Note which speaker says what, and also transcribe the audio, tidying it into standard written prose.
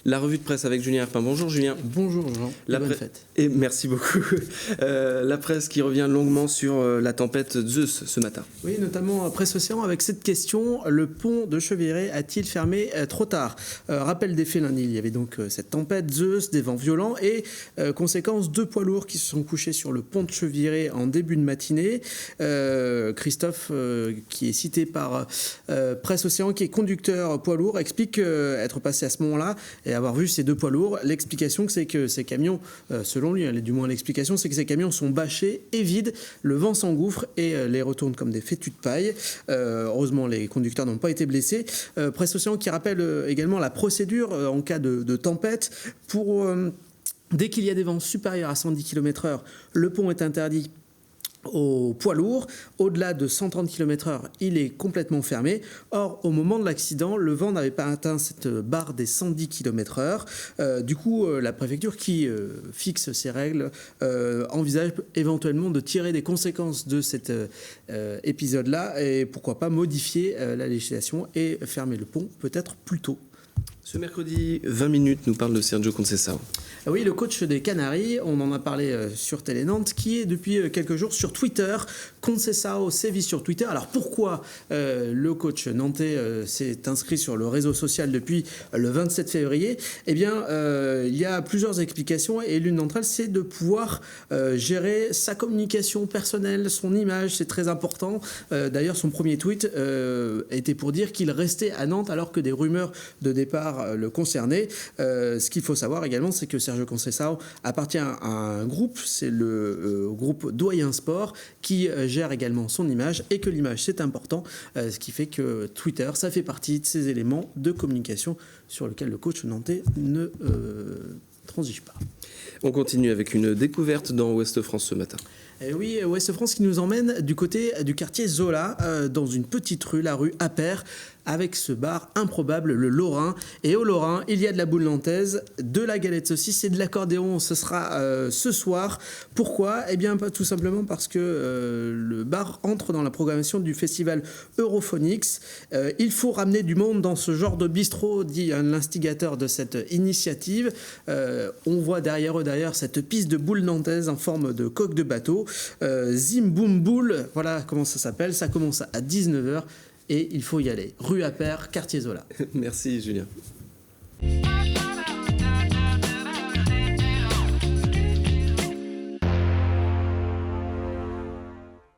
Speaker 1: La revue de presse avec Julien Herpin. Bonjour Julien.
Speaker 2: Bonjour Jean, bonne fête.
Speaker 1: Et merci beaucoup. La presse qui revient longuement sur la tempête Zeus ce matin.
Speaker 2: Oui, notamment Presse Océan avec cette question, le pont de Cheviré a-t-il fermé trop tard? Rappel des faits lundi, il y avait donc cette tempête Zeus, des vents violents et conséquence, 2 poids lourds qui se sont couchés sur le pont de Cheviré en début de matinée. Christophe, qui est cité par Presse Océan, qui est conducteur poids lourd, explique être passé à ce moment-là et avoir vu ces 2 poids lourds. L'explication, c'est que ces camions, selon lui, du moins l'explication, c'est que ces camions sont bâchés et vides, le vent s'engouffre et les retourne comme des fétus de paille. Heureusement, les conducteurs n'ont pas été blessés. Presse Océan qui rappelle également la procédure en cas de tempête pour... dès qu'il y a des vents supérieurs à 110 km/h, le pont est interdit aux poids lourds. Au-delà de 130 km/h, il est complètement fermé. Or, au moment de l'accident, le vent n'avait pas atteint cette barre des 110 km/h. Du coup, la préfecture qui fixe ces règles envisage éventuellement de tirer des conséquences de cet épisode-là et pourquoi pas modifier la législation et fermer le pont peut-être plus tôt.
Speaker 1: Ce mercredi, 20 minutes nous parle de Sergio Conceição.
Speaker 2: Oui, le coach des Canaries, on en a parlé sur Télé Nantes, qui est depuis quelques jours sur Twitter. Conceição sévit sur Twitter. Alors pourquoi le coach nantais s'est inscrit sur le réseau social depuis le 27 février? Eh bien, il y a plusieurs explications et l'une d'entre elles, c'est de pouvoir gérer sa communication personnelle, son image, c'est très important. D'ailleurs, son premier tweet était pour dire qu'il restait à Nantes alors que des rumeurs de départ le concernaient. Ce qu'il faut savoir également, c'est que Sergio Conceição appartient à un groupe, c'est le groupe Doyen Sport, qui gère également son image et que l'image c'est important, ce qui fait que Twitter, ça fait partie de ces éléments de communication sur lesquels le coach nantais ne transige pas.
Speaker 1: On continue avec une découverte dans Ouest France ce matin.
Speaker 2: Et oui, Ouest France qui nous emmène du côté du quartier Zola, dans une petite rue, la rue Appert, avec ce bar improbable, le Lorrain. Et au Lorrain, il y a de la boule nantaise, de la galette saucisse et de l'accordéon. Ce sera ce soir. Pourquoi? Eh bien, tout simplement parce que le bar entre dans la programmation du festival Europhonics. Il faut ramener du monde dans ce genre de bistrot, dit l'instigateur de cette initiative. On voit derrière eux, d'ailleurs, cette piste de boule nantaise en forme de coque de bateau. Zim Boum Boule, voilà comment ça s'appelle. Ça commence à 19h. Et il faut y aller. Rue Appert, quartier Zola.
Speaker 1: Merci Julien.